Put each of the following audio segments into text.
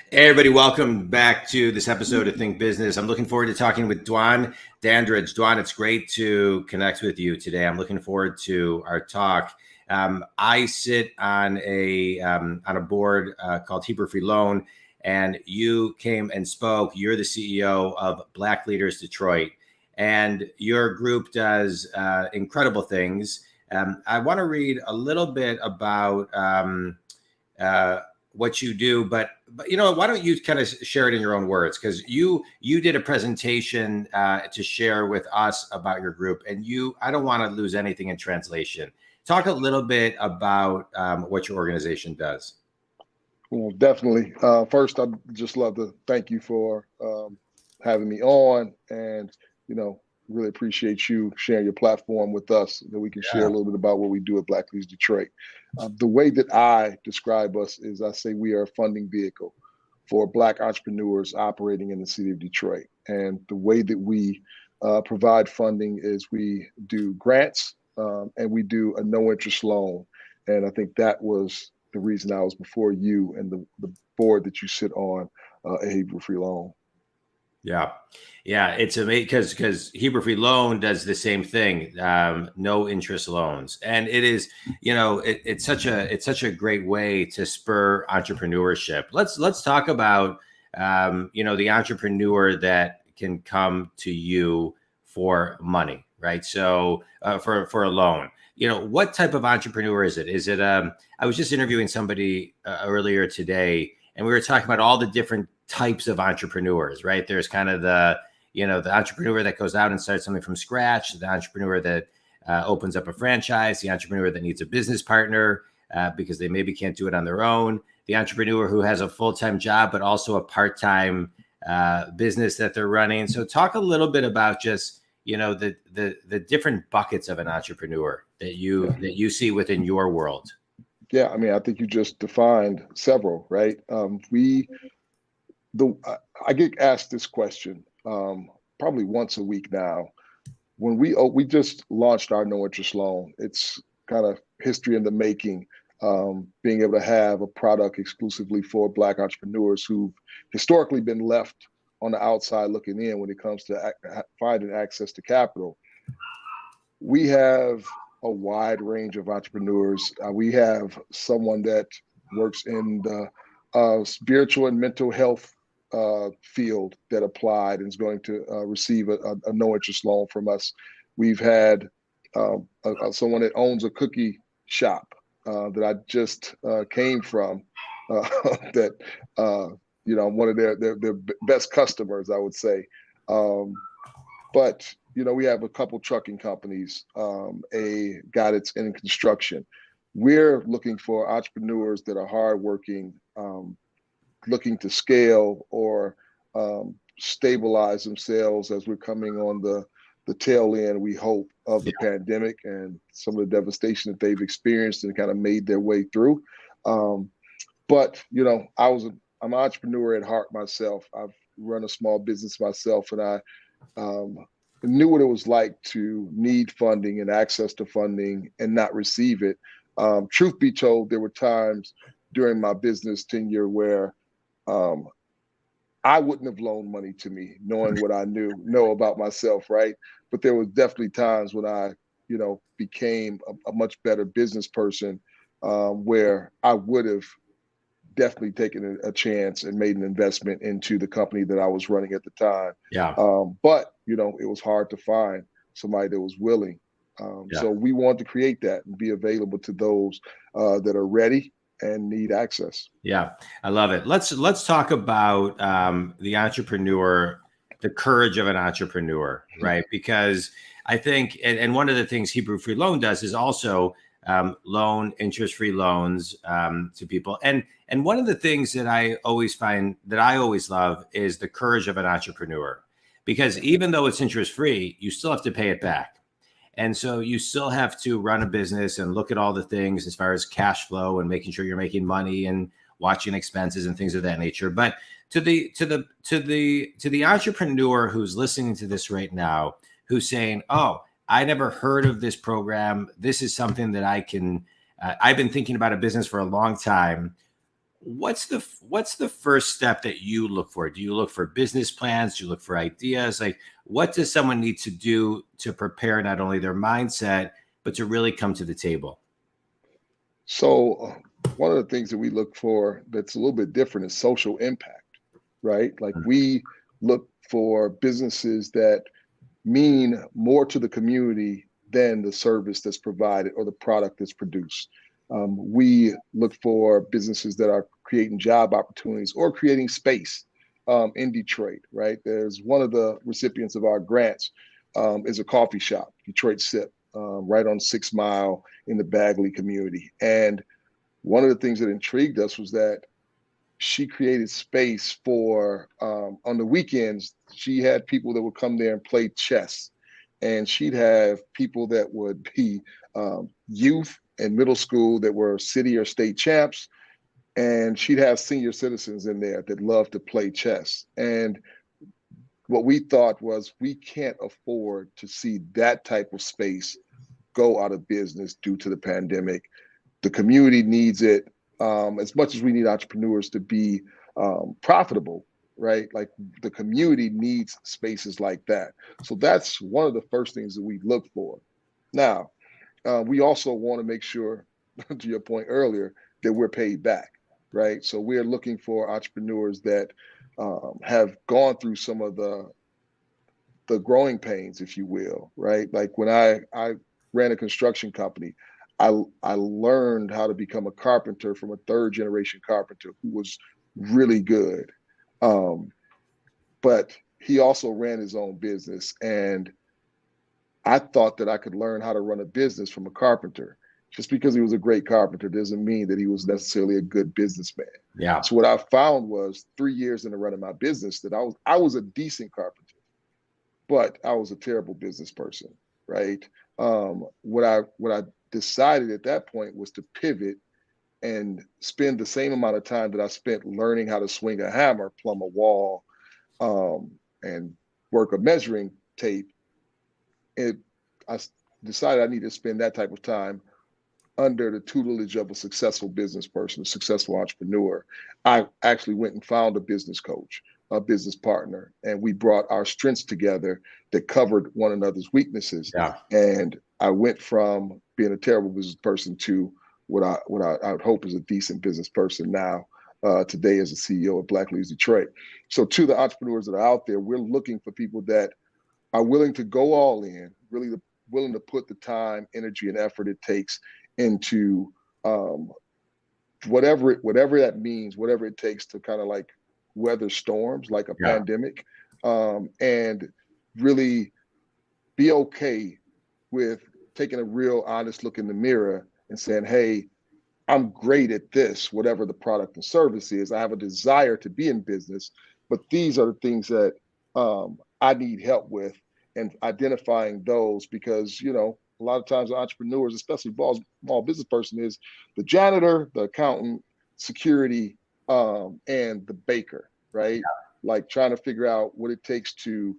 Hey everybody, welcome back to this episode of Think Business. I'm looking forward to talking with Dwan Dandridge. Dwan, it's great to connect with you today. I'm looking forward to our talk. I sit on a board called Hebrew Free Loan, and you came and spoke. You're the CEO of Black Leaders Detroit, and your group does incredible things. I want to read a little bit about what you do, but why don't you kind of share it in your own words? Because you did a presentation to share with us about your group, and I don't want to lose anything in translation. Talk a little bit about what your organization does. Well, definitely. First, I'd just love to thank you for having me on, and really appreciate you sharing your platform with us, that we can share a little bit about what we do at Black Leaders Detroit. The way that I describe us is I say we are a funding vehicle for Black entrepreneurs operating in the city of Detroit. And the way that we provide funding is we do grants and we do a no interest loan. And I think that was the reason I was before you and the board that you sit on at Hebrew Free Loan. Yeah, it's amazing because Hebrew Free Loan does the same thing, no interest loans, and it is, it's such a great way to spur entrepreneurship. Let's talk about, the entrepreneur that can come to you for money, right? So for a loan, what type of entrepreneur is it? Is it I was just interviewing somebody earlier today, and we were talking about all the different types of entrepreneurs, right? There's kind of the entrepreneur that goes out and starts something from scratch, the entrepreneur that opens up a franchise, the entrepreneur that needs a business partner because they maybe can't do it on their own, the entrepreneur who has a full-time job, but also a part-time business that they're running. So talk a little bit about just, the different buckets of an entrepreneur that you see within your world. Yeah, I mean, I think you just defined several, right? I get asked this question probably once a week now. When we just launched our no interest loan, it's kind of history in the making. Being able to have a product exclusively for Black entrepreneurs who've historically been left on the outside looking in when it comes to finding access to capital. We have a wide range of entrepreneurs. We have someone that works in the spiritual and mental health field that applied and is going to receive a no interest loan from us. We've had someone that owns a cookie shop that I just came from that I'm one of their best customers, I would say. But we have a couple trucking companies, a guy that's in construction. We're looking for entrepreneurs that are hardworking, looking to scale or stabilize themselves as we're coming on the tail end, we hope, of the pandemic and some of the devastation that they've experienced and kind of made their way through. But I'm an entrepreneur at heart myself. I've run a small business myself, and I knew what it was like to need funding and access to funding and not receive it. Truth be told, there were times during my business tenure where I wouldn't have loaned money to me, knowing what I know about myself, right? But there was definitely times when I, became a much better business person, where I would have definitely taken a chance and made an investment into the company that I was running at the time. Yeah. But it was hard to find somebody that was willing. So we want to create that and be available to those that are ready and need access. Yeah, I love it. Let's talk about the entrepreneur, the courage of an entrepreneur, right? Because I think, and one of the things Hebrew Free Loan does is also loan interest-free loans to people. And one of the things that I always find that I always love is the courage of an entrepreneur, because even though it's interest-free, you still have to pay it back. And so you still have to run a business and look at all the things as far as cash flow and making sure you're making money and watching expenses and things of that nature. But to the entrepreneur who's listening to this right now, who's saying, "Oh, I never heard of this program. This is something that I can. I've been thinking about a business for a long time. what's the first step that you look for? Do you look for business plans? Do you look for ideas? Like, what does someone need to do to prepare not only their mindset, but to really come to the table? So one of the things that we look for that's a little bit different is social impact, right? Like we look for businesses that mean more to the community than the service that's provided or the product that's produced. We look for businesses that are creating job opportunities or creating space in Detroit, right? There's one of the recipients of our grants is a coffee shop, Detroit Sip, right on 6 Mile in the Bagley community. And one of the things that intrigued us was that she created space for, on the weekends, she had people that would come there and play chess. And she'd have people that would be youth and middle school that were city or state champs. And she'd have senior citizens in there that loved to play chess. And what we thought was we can't afford to see that type of space go out of business due to the pandemic. The community needs it as much as we need entrepreneurs to be profitable, right? Like the community needs spaces like that. So that's one of the first things that we look for. Now, we also want to make sure, to your point earlier, that we're paid back, right? So we're looking for entrepreneurs that have gone through some of the growing pains, if you will, right? Like when I ran a construction company, I learned how to become a carpenter from a third generation carpenter who was really good. But he also ran his own business. And I thought that I could learn how to run a business from a carpenter. Just because he was a great carpenter doesn't mean that he was necessarily a good businessman. Yeah. So what I found was 3 years into running my business that I was a decent carpenter, but I was a terrible business person, right? What I decided at that point was to pivot and spend the same amount of time that I spent learning how to swing a hammer, plumb a wall, and work a measuring tape. I decided I need to spend that type of time under the tutelage of a successful business person, a successful entrepreneur. I actually went and found a business coach, a business partner, and we brought our strengths together that covered one another's weaknesses. Yeah. And I went from being a terrible business person to what I would hope is a decent business person now, today as a CEO of Black Leads Detroit. So to the entrepreneurs that are out there, we're looking for people that are willing to go all in, really willing to put the time, energy, and effort it takes into whatever that means, whatever it takes to kind of like weather storms like a pandemic, and really be okay with taking a real honest look in the mirror and saying, hey, I'm great at this, whatever the product and service is. I have a desire to be in business, but these are the things that I need help with, and identifying those, because, you know, a lot of times entrepreneurs, especially small business person, is the janitor, the accountant, security, and the baker, right? Yeah. Like trying to figure out what it takes to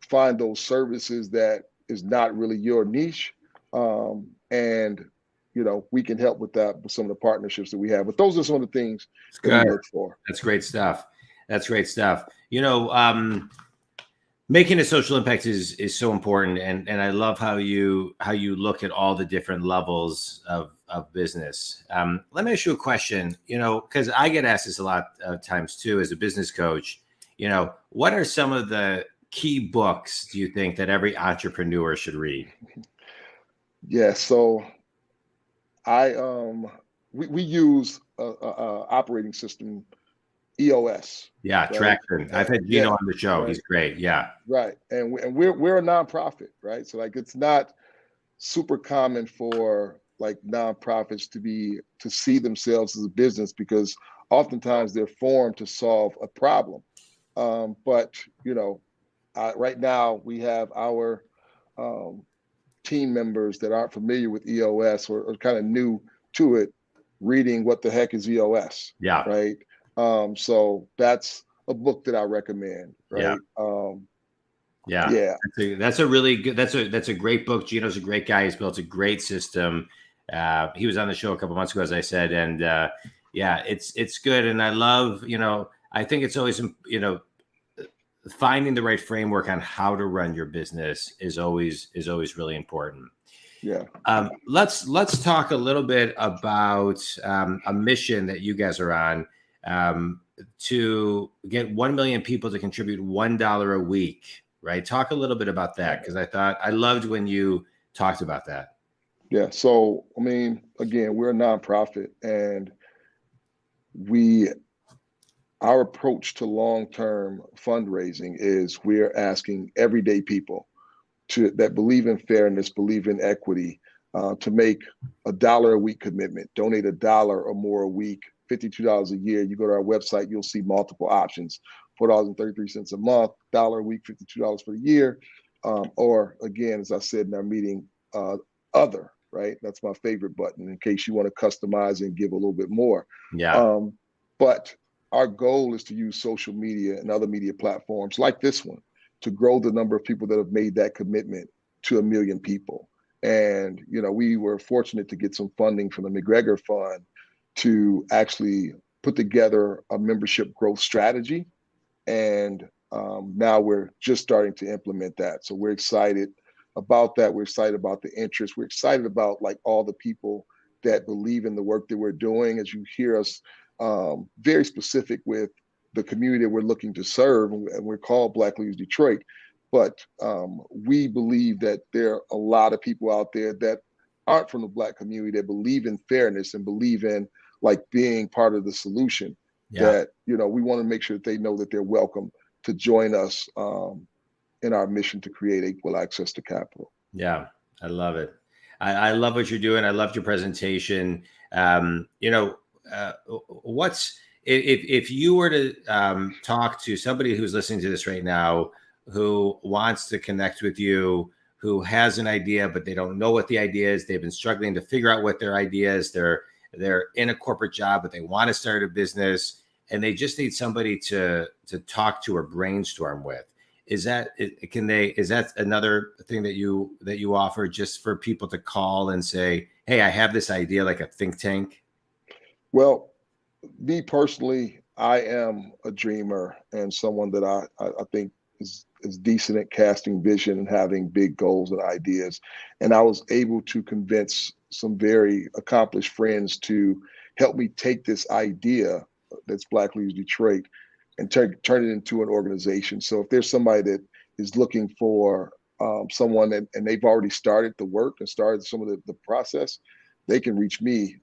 find those services that is not really your niche. And, you know, we can help with that with some of the partnerships that we have. But those are some of the things that we look for. That's great stuff. That's great stuff. You know, making a social impact is so important, and I love how you look at all the different levels of business. Let me ask you a question. You know, because I get asked this a lot of times too as a business coach. You know, what are some of the key books do you think that every entrepreneur should read? Yeah, so we use a operating system, EOS. Yeah, right? Traction. I've had Gino on the show. Right. He's great. Yeah. Right. And we're a nonprofit, right? So like it's not super common for like nonprofits to see themselves as a business, because oftentimes they're formed to solve a problem. But you know, right now we have our team members that aren't familiar with EOS or kind of new to it, reading what the heck is EOS. Yeah. Right. So that's a book that I recommend. Right. Yeah. That's a really good, that's a great book. Gino's a great guy. He's built a great system. He was on the show a couple months ago, as I said, and Yeah, it's good. And I love, I think it's always, finding the right framework on how to run your business is always really important. Yeah. Let's talk a little bit about a mission that you guys are on, to get 1 million people to contribute $1 a week, right? Talk a little bit about that, because I loved when you talked about that. Yeah. So, I mean, again, we're a nonprofit, and our approach to long-term fundraising is we're asking everyday people that believe in fairness, believe in equity, to make $1 a week commitment, donate $1 or more a week, $52 a year. You go to our website, you'll see multiple options: $4.33 a month, $1 a week, $52 for the year, or again, as I said in our meeting, other. Right, that's my favorite button in case you want to customize and give a little bit more. Yeah. But our goal is to use social media and other media platforms like this one to grow the number of people that have made that commitment to 1 million people. And, we were fortunate to get some funding from the McGregor Fund to actually put together a membership growth strategy. And now we're just starting to implement that. So we're excited about that. We're excited about the interest. We're excited about like all the people that believe in the work that we're doing. As you hear us, very specific with the community that we're looking to serve, and we're called Black Leaders Detroit. But we believe that there are a lot of people out there that aren't from the Black community that believe in fairness and believe in like being part of the solution. Yeah. That we want to make sure that they know that they're welcome to join us in our mission to create equal access to capital. Yeah, I love it. I love what you're doing. I loved your presentation. What's if you were to talk to somebody who's listening to this right now, who wants to connect with you, who has an idea but they don't know what the idea is, they've been struggling to figure out what their idea is, they're in a corporate job but they want to start a business and they just need somebody to talk to or brainstorm with. Is that another thing that you offer, just for people to call and say, hey, I have this idea, like a think tank? Well, me personally, I am a dreamer and someone that I think is decent at casting vision and having big goals and ideas. And I was able to convince some very accomplished friends to help me take this idea that's Black Leaders Detroit and turn it into an organization. So if there's somebody that is looking for someone and they've already started the work and started some of the process, they can reach me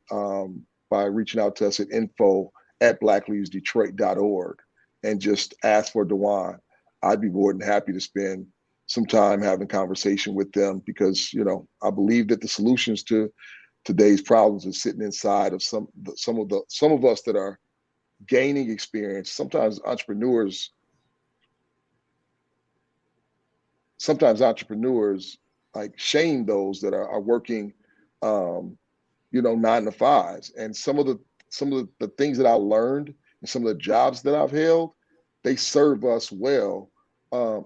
by reaching out to us at info@blackleadersdetroit.org and just ask for Dwan. I'd be more than happy to spend some time having conversation with them because, I believe that the solutions to today's problems are sitting inside of some of us that are gaining experience. Sometimes entrepreneurs like shame those that are working 9 to 5s. And some of the things that I learned and some of the jobs that I've held, they serve us well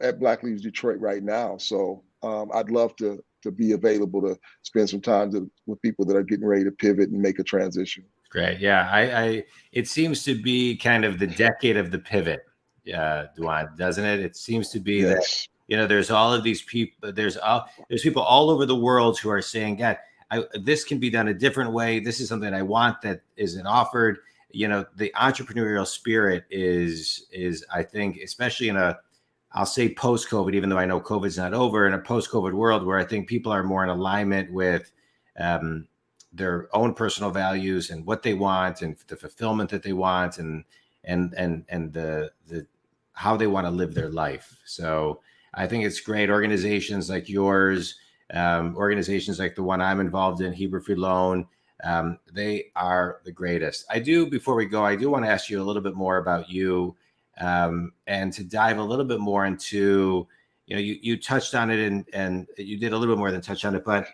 at Black Leaders Detroit right now. So I'd love to be available to spend some time with people that are getting ready to pivot and make a transition. Great. Yeah. It seems to be kind of the decade of the pivot, Dwan, doesn't it? It seems to be Yes. that, there's all of these people, there's people all over the world who are saying, God, this can be done a different way. This is something I want that isn't offered. The entrepreneurial spirit is, I think, especially I'll say post-COVID, even though I know COVID's not over, in a post-COVID world where I think people are more in alignment with their own personal values and what they want and the fulfillment that they want and the how they want to live their life. So I think it's great. Organizations like yours, organizations like the one I'm involved in, Hebrew Free Loan, they are the greatest. Before we go, I do want to ask you a little bit more about you, and to dive a little bit more into, you touched on it and you did a little bit more than touch on it, but,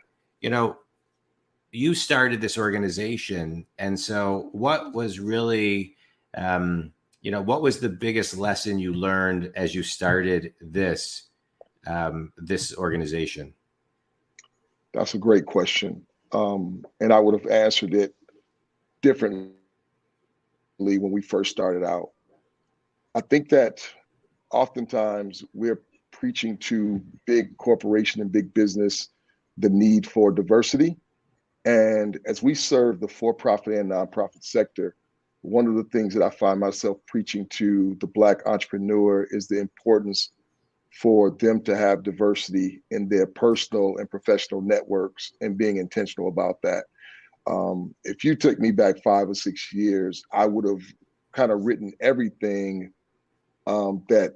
you started this organization. And so what was really, what was the biggest lesson you learned as you started this organization? That's a great question. And I would have answered it differently when we first started out. I think that oftentimes we're preaching to big corporation and big business the need for diversity. And as we serve the for-profit and nonprofit sector, one of the things that I find myself preaching to the Black entrepreneur is the importance for them to have diversity in their personal and professional networks and being intentional about that. If you took me back 5 or 6 years, I would have kind of written everything that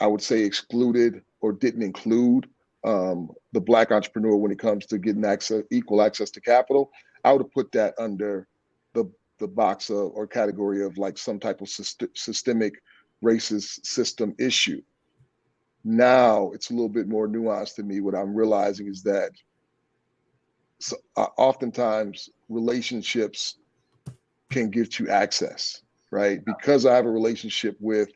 I would say excluded or didn't include the Black entrepreneur when it comes to getting equal access to capital. I would have put that under the box of, or category of like some type of systemic racist system issue. Now it's a little bit more nuanced to me. What I'm realizing is that oftentimes relationships can give you access, right? Because I have a relationship with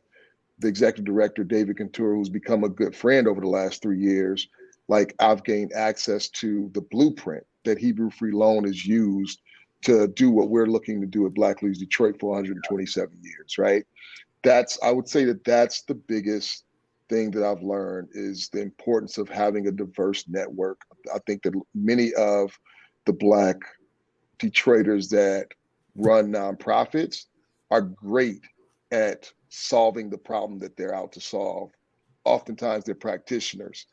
the executive director, David Cantura, who's become a good friend over the last 3 years, like I've gained access to the blueprint that Hebrew Free Loan has used to do what we're looking to do at Black Leaders Detroit for 127 years, right? I would say that's the biggest thing that I've learned is the importance of having a diverse network. I think that many of the Black Detroiters that run nonprofits are great at solving the problem that they're out to solve. Oftentimes they're practitioners,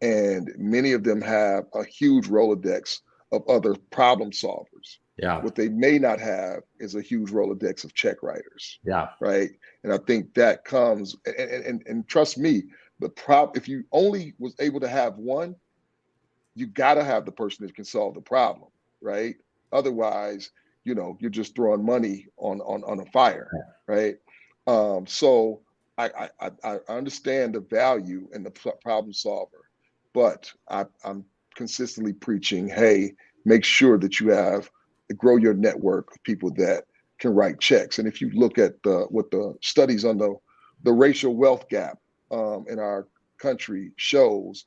and many of them have a huge Rolodex of other problem solvers. Yeah. What they may not have is a huge Rolodex of check writers. Yeah. Right. And I think that comes, and trust me, if you only was able to have one, you got to have the person that can solve the problem. Right. Otherwise, you're just throwing money on a fire. Right. So I understand the value and the problem solver, but I'm consistently preaching, hey, make sure that you grow your network of people that can write checks. And if you look at what the studies on the racial wealth gap in our country shows,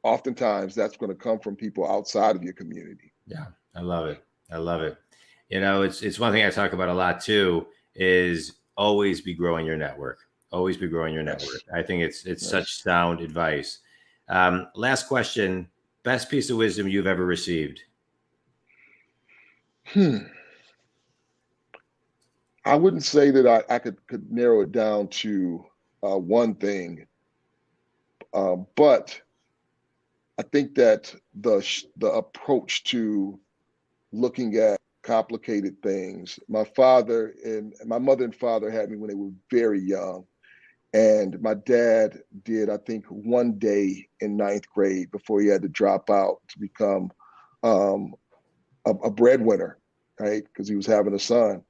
oftentimes that's going to come from people outside of your community. Yeah, I love it. I love it. It's one thing I talk about a lot too, is always be growing your network. Always be growing your network. I think it's such sound advice. Last question, best piece of wisdom you've ever received? I wouldn't say that I could narrow it down to one thing, but I think that the approach to looking at complicated things. My mother and father had me when they were very young, and my dad did, I think, one day in 9th grade before he had to drop out to become a breadwinner, right? Because he was having a son.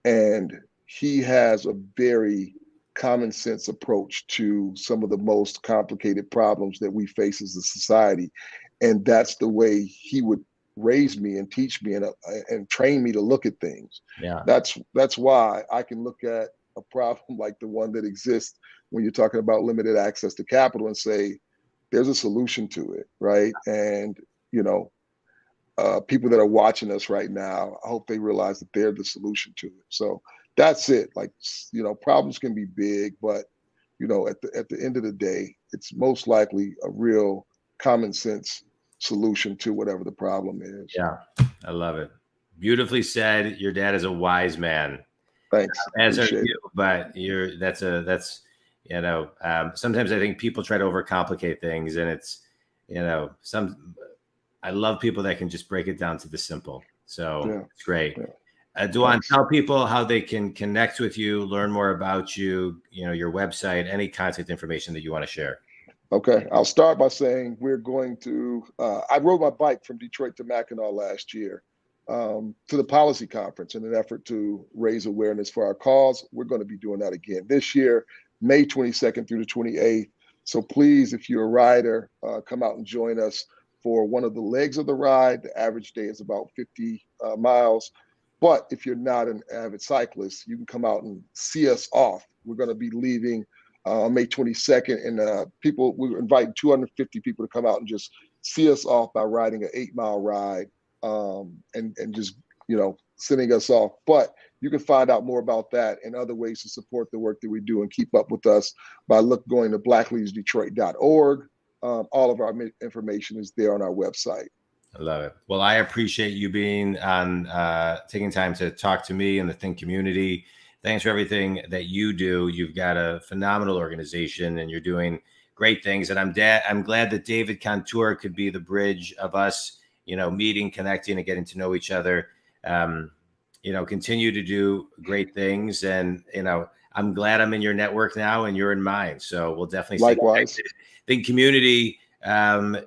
And he has a very common sense approach to some of the most complicated problems that we face as a society. And that's the way he would raise me and teach me and train me to look at things. Yeah. That's why I can look at a problem like the one that exists when you're talking about limited access to capital and say, there's a solution to it, right? And, people that are watching us right now, I hope they realize that they're the solution to it. So that's it. Like, problems can be big, but, at the end of the day, it's most likely a real common sense solution to whatever the problem is. Yeah, I love it. Beautifully said. Your dad is a wise man. Thanks. As are you, but sometimes I think people try to overcomplicate things, and it's, I love people that can just break it down to the simple. So It's great. Yeah. Dwan, tell people how they can connect with you, learn more about you, your website, any contact information that you want to share. Okay. I'll start by saying we're going to, I rode my bike from Detroit to Mackinac last year to the policy conference in an effort to raise awareness for our cause. We're going to be doing that again this year, May 22nd through the 28th. So please, if you're a rider, come out and join us for one of the legs of the ride. The average day is about 50 miles. But if you're not an avid cyclist, you can come out and see us off. We're going to be leaving on May 22nd, and we're inviting 250 people to come out and just see us off by riding an 8-mile ride and just, sending us off. But You can find out more about that and other ways to support the work that we do and keep up with us by going to blackleadersdetroit.org. All of our information is there on our website. I love it. Well, I appreciate you being on, taking time to talk to me and the Think community. Thanks for everything that you do. You've got a phenomenal organization and you're doing great things. And I'm glad that David Contour could be the bridge of us, meeting, connecting, and getting to know each other. Continue to do great things. And, I'm glad I'm in your network now and you're in mine. So we'll definitely likewise. Think community. If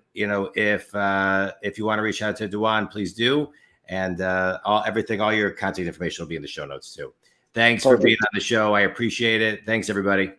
you want to reach out to Dwan, please do. And all your contact information will be in the show notes too. Thanks for being on the show. I appreciate it. Thanks, everybody.